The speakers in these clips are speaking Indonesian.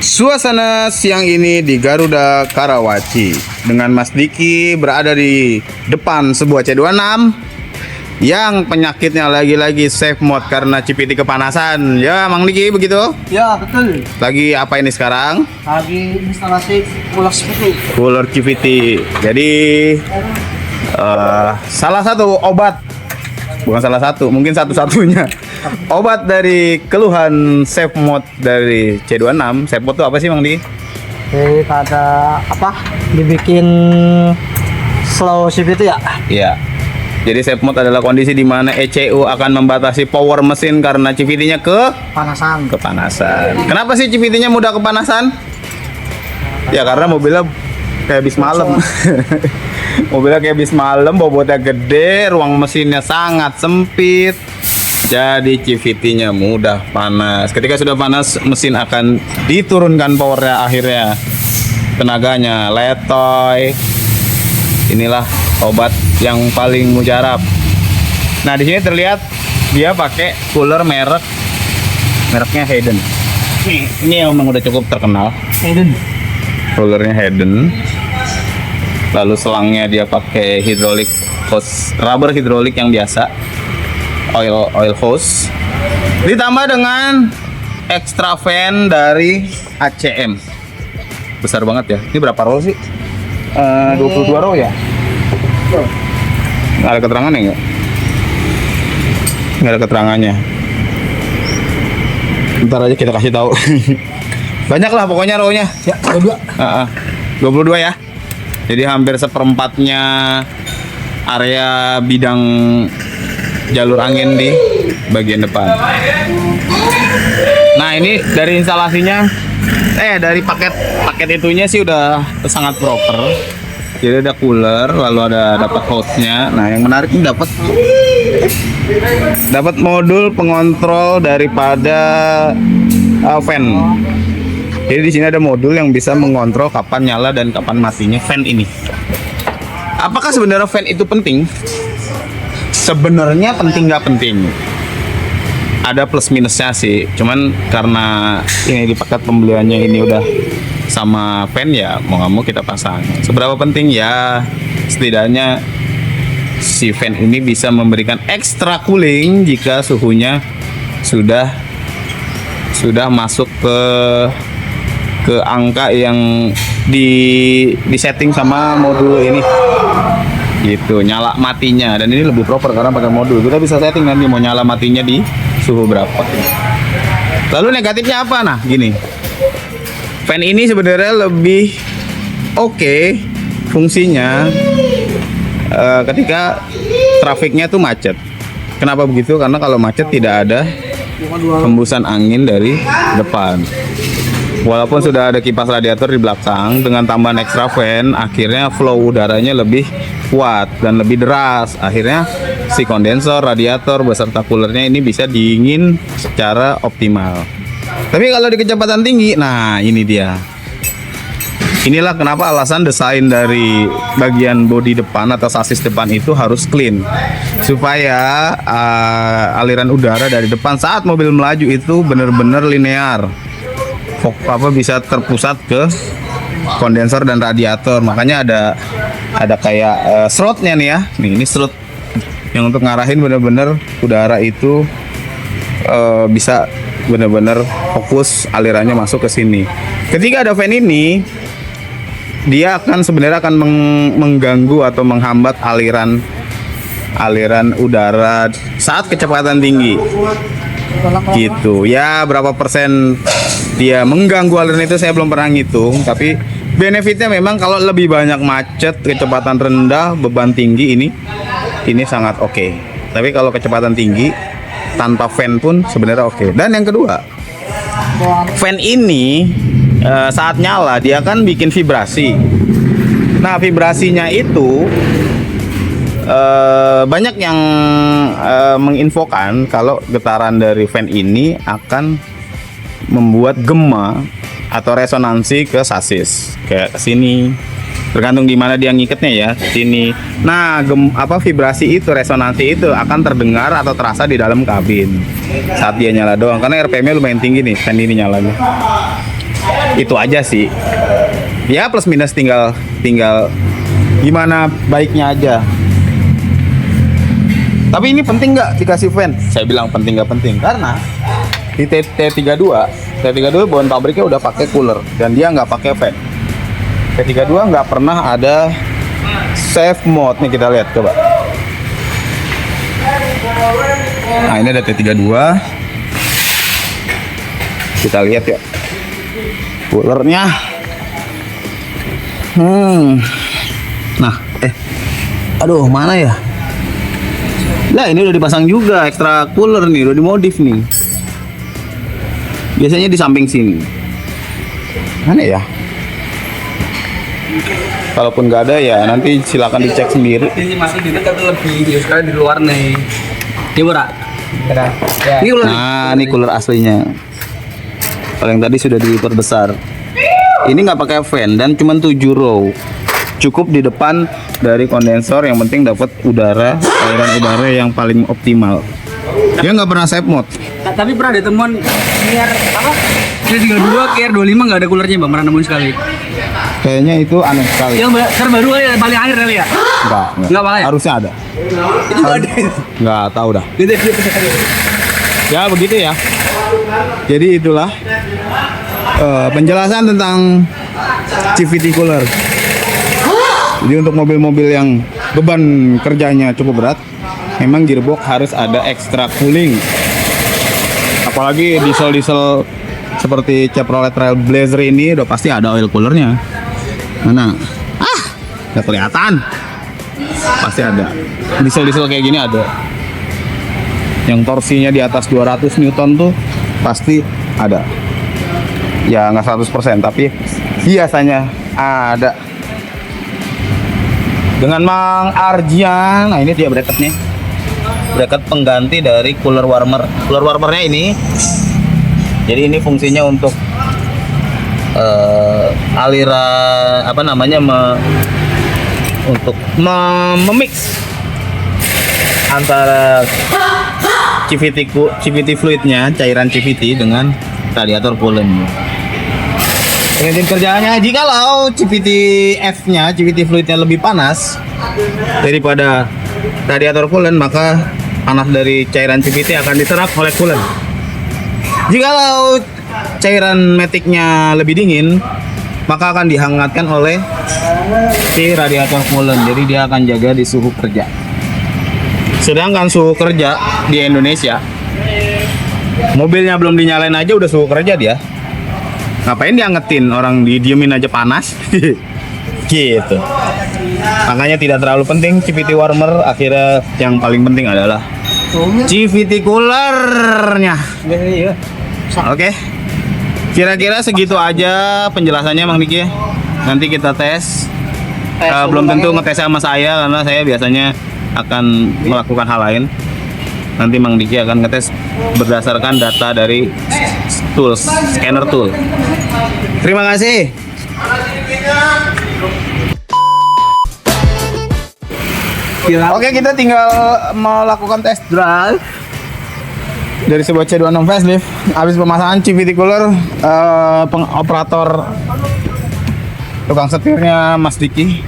Suasana siang ini di Garuda Karawaci dengan Mas Diki berada di depan sebuah C26 yang penyakitnya lagi-lagi safe mode karena CVT kepanasan. Ya, Mang Diki begitu? Ya, betul. Lagi apa ini sekarang? Lagi instalasi cooler CVT. Cooler CVT. Jadi salah satu obat, bukan salah satu, mungkin satu-satunya obat dari keluhan safe mode dari C26. Safe mode itu apa sih, Mang Diki? Jadi ada apa? Dibikin slow CVT ya? Iya. Jadi safe mode adalah kondisi di mana ECU akan membatasi power mesin karena CVT-nya Panasan. kepanasan. Kenapa sih CVT-nya mudah kepanasan? Ya karena mobilnya kayak habis malam. Mobilnya kayak habis malam, bobotnya gede, ruang mesinnya sangat sempit. Jadi CVT-nya mudah panas. Ketika sudah panas, mesin akan diturunkan powernya, akhirnya tenaganya letoy. Inilah obat yang paling mujarab. Nah, di sini terlihat dia pakai cooler mereknya Hayden. Ini memang udah cukup terkenal. Hayden. Coolernya Hayden. Lalu selangnya dia pakai hidrolik hose, rubber hidrolik yang biasa. Oil hose. Ditambah dengan extra fan dari ACM. Besar banget ya. Ini berapa roll sih? 22 row ya? Nggak ada keterangannya nggak? Nggak ada keterangannya. Ntar aja kita kasih tahu. Banyak lah pokoknya row-nya. Ya, 22. 22 ya. Jadi hampir seperempatnya area bidang jalur angin di bagian depan. Nah, ini dari instalasinya, dari paket itunya sih udah sangat proper. Jadi ada cooler, lalu dapat hose-nya. Nah, yang menarik ini dapat modul pengontrol daripada fan. Jadi di sini ada modul yang bisa mengontrol kapan nyala dan kapan matinya fan ini. Apakah sebenarnya fan itu penting? Sebenarnya penting nggak penting. Ada plus minusnya sih. Cuman karena ini di paket pembeliannya ini udah sama fan, ya mau nggak mau kita pasang. Seberapa penting ya? Setidaknya si fan ini bisa memberikan extra cooling jika suhunya sudah masuk ke angka yang di setting sama modul ini gitu, nyala matinya. Dan ini lebih proper karena pakai modul, kita bisa setting nanti mau nyala matinya di suhu berapa. Lalu negatifnya apa? Nah gini, fan ini sebenarnya lebih oke fungsinya ketika trafiknya tuh macet. Kenapa begitu? Karena kalau macet tidak ada hembusan angin dari depan. Walaupun sudah ada kipas radiator di belakang, dengan tambahan extra fan, akhirnya flow udaranya lebih kuat dan lebih deras. Akhirnya si kondensor, radiator beserta coolernya ini bisa dingin secara optimal. Tapi kalau di kecepatan tinggi, nah ini dia. Inilah kenapa alasan desain dari bagian bodi depan atau sasis depan itu harus clean, supaya aliran udara dari depan saat mobil melaju itu benar-benar linear, bisa terpusat ke kondensor dan radiator. Makanya ada kayak slotnya nih ya. Ini slot yang untuk ngarahin benar-benar udara itu bisa benar-benar fokus alirannya masuk ke sini. Ketika ada fan ini, dia sebenarnya akan mengganggu atau menghambat aliran udara saat kecepatan tinggi. Gitu ya, berapa persen dia mengganggu aliran itu saya belum pernah ngitung, tapi benefitnya memang kalau lebih banyak macet, kecepatan rendah, beban tinggi, ini sangat oke. Tapi kalau kecepatan tinggi tanpa fan pun sebenarnya oke. Dan yang kedua, fan ini saat nyala dia kan bikin vibrasi. Nah, vibrasinya itu banyak yang menginfokan kalau getaran dari fan ini akan membuat gema atau resonansi ke sasis, kayak ke sini. Tergantung di mana dia ngikatnya ya, sini. Nah, vibrasi itu, resonansi itu akan terdengar atau terasa di dalam kabin saat dia nyala doang, karena RPM-nya lumayan tinggi nih fan ini nyalanya. Itu aja sih. Ya plus minus tinggal gimana baiknya aja. Tapi ini penting nggak dikasih fan? Saya bilang penting nggak penting karena di T32 bahan pabriknya udah pakai cooler dan dia nggak pakai fan. T32 nggak pernah ada safe mode nih, kita lihat coba. Nah ini ada T32, kita lihat ya coolernya. Nah aduh mana ya? Lah ini udah dipasang juga ekstra cooler nih, udah dimodif nih. Biasanya di samping sini. Mana ya? Kalaupun nggak ada ya nanti silakan dicek sendiri. Ini masih di dekat lebih sekali di luar nih. Ini berat. Ya. Ini ular. Nah ini cooler aslinya. Kalau yang tadi sudah diperbesar. Ini nggak pakai fan dan cuma 7 row. Cukup di depan dari kondensor, yang penting dapat udara, aliran udara yang paling optimal. Dia nggak pernah safe mode. Tapi pernah ditemuan KR apa? KR32, KR25 nggak ada coolernya bang, pernah nemuin sekali. Kayaknya itu aneh sekali. Yang terbaru kali ya, paling akhir kali ya? Enggak pakai. Harusnya ada. Itu nggak ada. Nggak tahu dah. Gitu. Ya begitu ya. Jadi itulah penjelasan tentang CVT cooler. Jadi untuk mobil-mobil yang beban kerjanya cukup berat, memang gearbox harus ada extra cooling. Apalagi diesel-diesel seperti Chevrolet Trailblazer ini udah pasti ada oil coolernya. Mana? Nggak kelihatan. Pasti ada. Diesel-diesel kayak gini ada. Yang torsinya di atas 200 Newton tuh pasti ada. Ya nggak 100%, tapi biasanya ada. Dengan Mang Arjian, nah ini dia bracketnya. Bracket pengganti dari cooler warmer. Cooler warmernya ini, jadi ini fungsinya untuk aliran apa namanya untuk memix antara CVT fluidnya, cairan CVT dengan radiator coolant. Prinsip kerjaannya, jikalau CVT F-nya, CVT fluidnya lebih panas daripada radiator coolant, maka panas dari cairan CVT akan diserap oleh coolant. Jikalau cairan metiknya lebih dingin, maka akan dihangatkan oleh si radiator coolant. Jadi dia akan jaga di suhu kerja. Sedangkan suhu kerja di Indonesia, mobilnya belum dinyalain aja udah suhu kerja dia. Ngapain diangetin, orang didiemin aja panas. Gitu. Makanya tidak terlalu penting CVT warmer, akhirnya yang paling penting adalah CVT coolernya. Oke. Kira-kira segitu aja penjelasannya Mang Diki. Nanti kita tes. Belum tentu ngetes sama saya karena saya biasanya akan melakukan hal lain. Nanti Mang Diki akan ngetes berdasarkan data dari tools, scanner tool. Terima kasih. Oke, kita tinggal melakukan test drive dari sebuah C26 facelift. Habis pemasangan CVT cooler, operator tukang setirnya Mas Diki.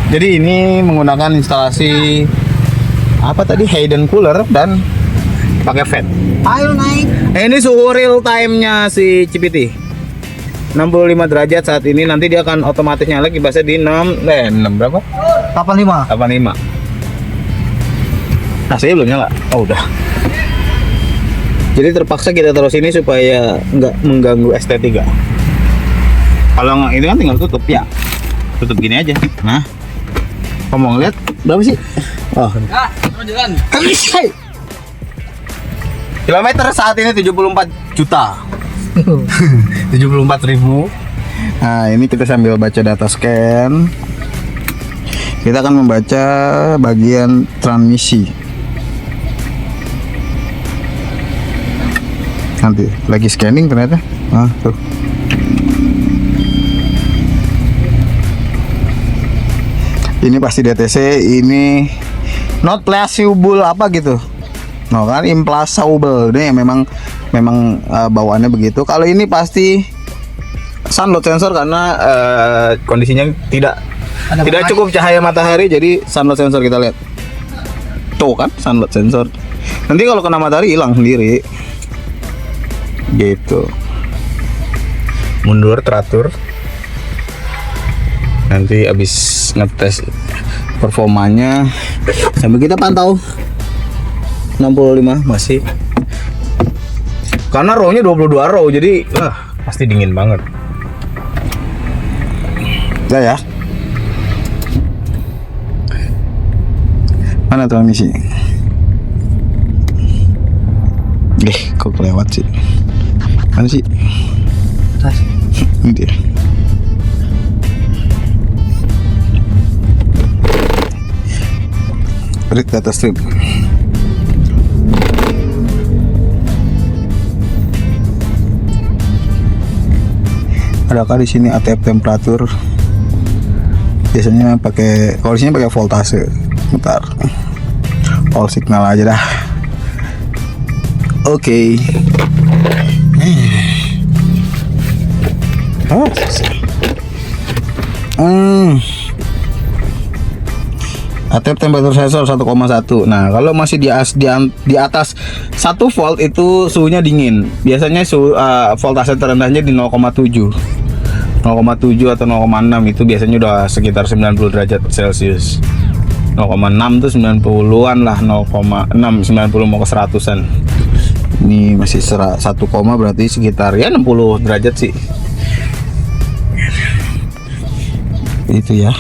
Jadi ini menggunakan instalasi apa tadi, Hayden cooler dan pakai fan. Ayo naik. Ini suhu real time-nya si CVT 65 derajat saat ini. Nanti dia akan otomatis nyala kibasnya di 6 berapa? 85. 85. Nah, saya belum nyala. Oh, udah. Jadi terpaksa kita taruh sini supaya nggak mengganggu ST3. Kalau nggak itu kan tinggal tutup ya. Tutup gini aja. Nah, ngomong lihat berapa sih? Oh. Jalan. Kilometer saat ini 74 juta. 74.000. Nah, ini kita sambil baca data scan. Kita akan membaca bagian transmisi. Nanti lagi scanning ternyata. Ah, tuh. Ini pasti DTC, ini not plausible apa gitu. No kan implausible. Ini memang bawaannya begitu. Kalau ini pasti sun load sensor karena kondisinya tidak cukup cahaya matahari, jadi sun load sensor kita lihat. Tuh kan sun load sensor. Nanti kalau kena matahari hilang sendiri. Gitu. Mundur teratur. Nanti habis ngetes performanya sambil kita pantau 65 masih. Karena row-nya 22 row, jadi pasti dingin banget. Ya. Mana transmisi? Kok kelewat sih? Mana sih? Ini dia. Read data strip. Adakah di sini ATF temperatur? Biasanya pakai, kalau di sini pakai voltase. Bentar. All signal aja dah. Oke. ATF temperatur sensor 1,1. Nah, kalau masih di atas 1 volt itu suhunya dingin. Biasanya voltase terendahnya di 0,7. 0,7 atau 0,6 itu biasanya udah sekitar 90 derajat Celcius. 0,6 tuh 90-an lah, 0,6 90 mau ke 100-an. Ini masih 1, berarti sekitar ya 60 derajat sih. Itu ya.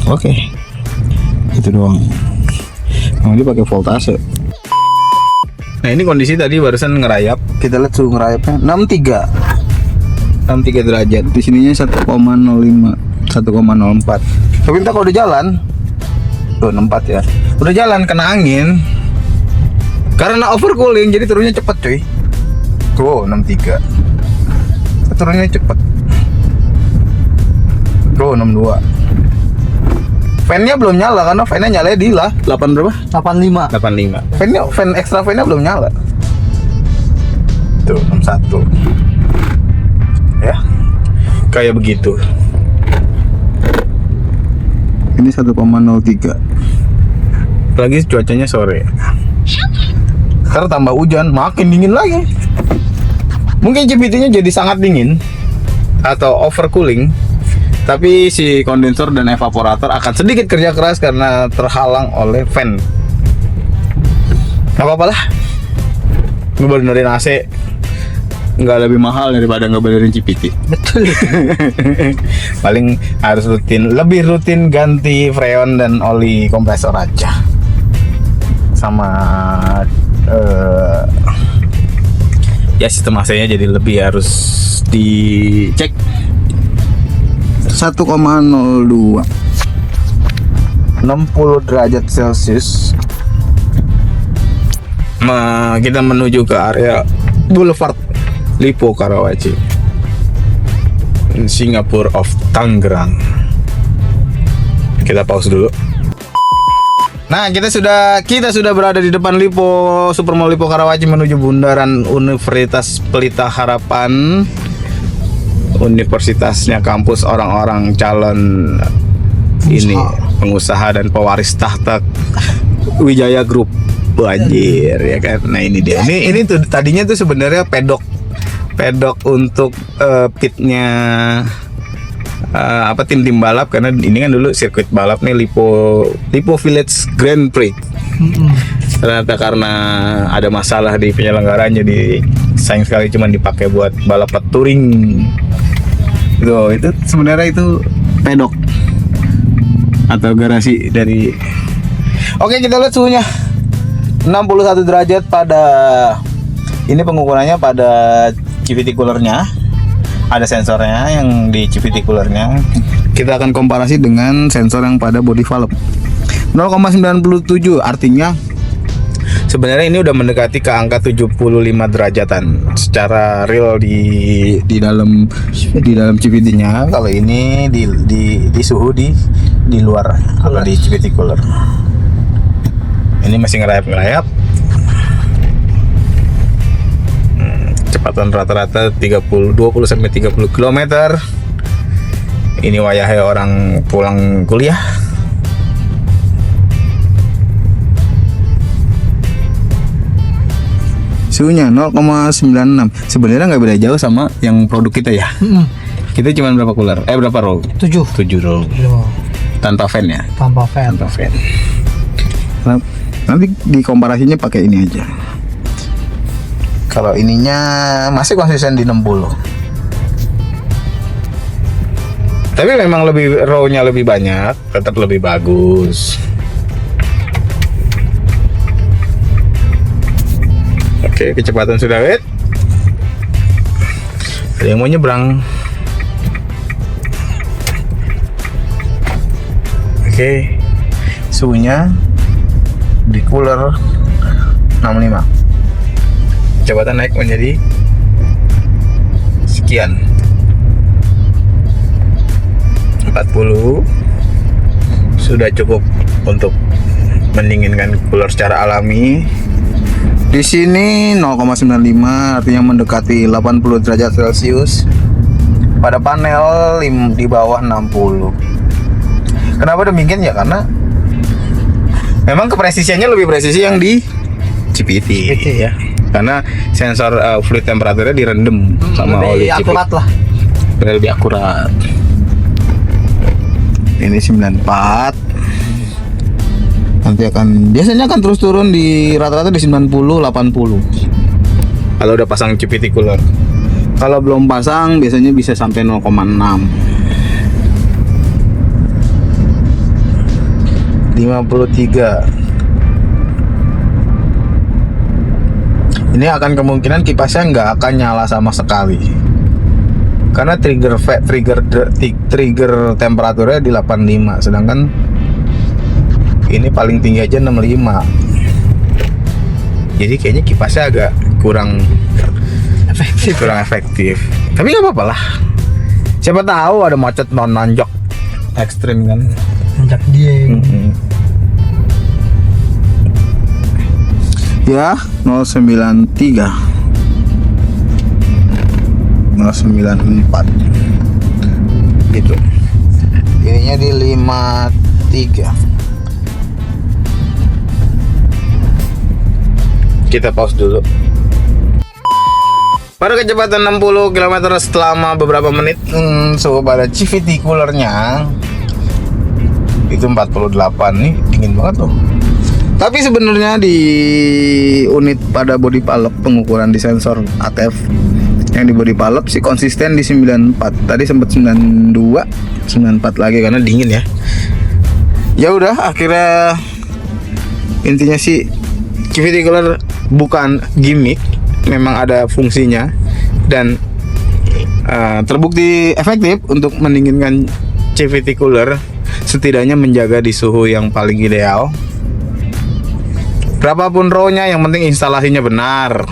Oke. Itu doang. Nah, ini pakai voltase. Nah, ini kondisi tadi barusan ngerayap. Kita lihat suhu ngerayapnya 63 derajat. Di sininya 1,05, 1,04. Tapi entah kalau udah jalan, tuh 64 ya. Udah jalan kena angin. Karena overcooling jadi turunnya cepet cuy. Tuh 63. Turunnya cepet. Tuh 62. Fan-nya belum nyala karena fan-nya nyala di 8 berapa? 85. 85. Fan extra fan-nya belum nyala. Tuh 61. Ya. Kayak begitu. Ini 1,03. Lagi cuacanya sore. Ntar tambah hujan, makin dingin lagi. Mungkin CVT-nya jadi sangat dingin atau overcooling. Tapi si kondensor dan evaporator akan sedikit kerja keras karena terhalang oleh fan. Gak apa-apa lah. Ngebenerin AC nggak lebih mahal daripada ngebenerin CVT. Betul. Paling harus lebih rutin ganti freon dan oli kompresor aja. Sama ya sistem AC-nya jadi lebih harus dicek. 1,02 60 derajat Celcius. Nah, kita menuju ke area Boulevard Lippo Karawaci, Singapore of Tangerang. Kita pause dulu. Nah, kita sudah berada di depan Lippo, Supermall Lippo Karawaci menuju bundaran Universitas Pelita Harapan. Universitasnya kampus orang-orang calon ini pengusaha dan pewaris tahta Wijaya Group. Anjir ya kan. Nah, ini dia. Ini tuh tadinya tuh sebenarnya pedok untuk pitnya tim balap, karena ini kan dulu sirkuit balap nih, Lippo Village Grand Prix. Ternyata karena ada masalah di penyelenggaranya, sayang sekali cuma dipakai buat balap touring. Itu sebenarnya itu pedok atau garasi dari. Oke, kita lihat suhunya. 61 derajat pada ini pengukurannya pada CVT coolernya. Ada sensornya yang di CVT coolernya. Kita akan komparasi dengan sensor yang pada body valve. 0,97 artinya sebenarnya ini udah mendekati ke angka 75 derajatan secara real di dalam CVT-nya. Kalau ini di suhu di luar kalau di CVT cooler. Ini masih ngerayap. Kecepatan rata-rata 20 sampai 30 km. Ini wayahnya orang pulang kuliah. Suhunya 0,96. Sebenarnya nggak beda jauh sama yang produk kita ya. Kita cuma berapa cooler? Berapa row? 7 row. Tanpa fan ya? Tanpa fan. Nanti dikomparasinya pakai ini aja. Kalau ininya masih konsisten di 60. Tapi memang row-nya lebih banyak, tetap lebih bagus. Oke, kecepatan sudah wet. Ada yang mau nyebrang. Oke, suhunya di cooler 65. Kecepatan naik menjadi sekian. 40 sudah cukup untuk mendinginkan cooler secara alami. Di sini 0,95 artinya mendekati 80 derajat Celcius. Pada panel di bawah 60. Kenapa demikian ya? Karena memang kepresisiannya lebih presisi yang di CVT ya. Karena sensor fluid temperaturnya direndam sama oleh CVT. Akurat lah. Lebih akurat. Ini 94. Nanti biasanya akan terus turun di rata-rata di 90 80. Kalau udah pasang CVT cooler. Kalau belum pasang biasanya bisa sampai 0,6. 53. Ini akan kemungkinan kipasnya nggak akan nyala sama sekali. Karena trigger temperaturnya di 85, sedangkan ini paling tinggi aja 65. Jadi kayaknya kipasnya agak kurang efektif. Tapi nggak apa-apa lah. Siapa tahu ada macet nanjak ekstrim kan. Nanjak dia. Ya, 093. 094 gitu. Ininya di 53. Kita pause dulu. Pada kecepatan 60 km selama beberapa menit, suhu pada CVT coolernya itu 48 nih, dingin banget loh. Tapi sebenarnya di unit pada body valve pengukuran di sensor ATF yang di body valve sih konsisten di 94. Tadi sempat 92, 94 lagi karena dingin ya. Ya udah, akhirnya intinya sih CVT cooler bukan gimmick, memang ada fungsinya dan terbukti efektif untuk mendinginkan CVT cooler, setidaknya menjaga di suhu yang paling ideal. Berapapun row-nya, yang penting instalasinya benar.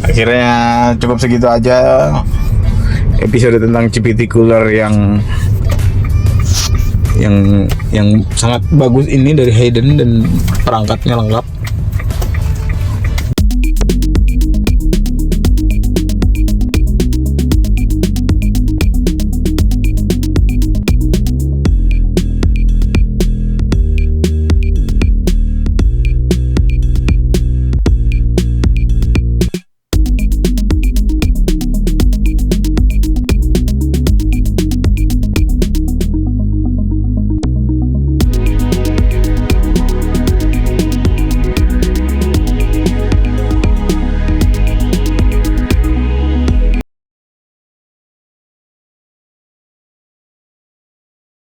Akhirnya cukup segitu aja episode tentang CVT cooler yang sangat bagus ini dari Hayden dan perangkatnya lengkap.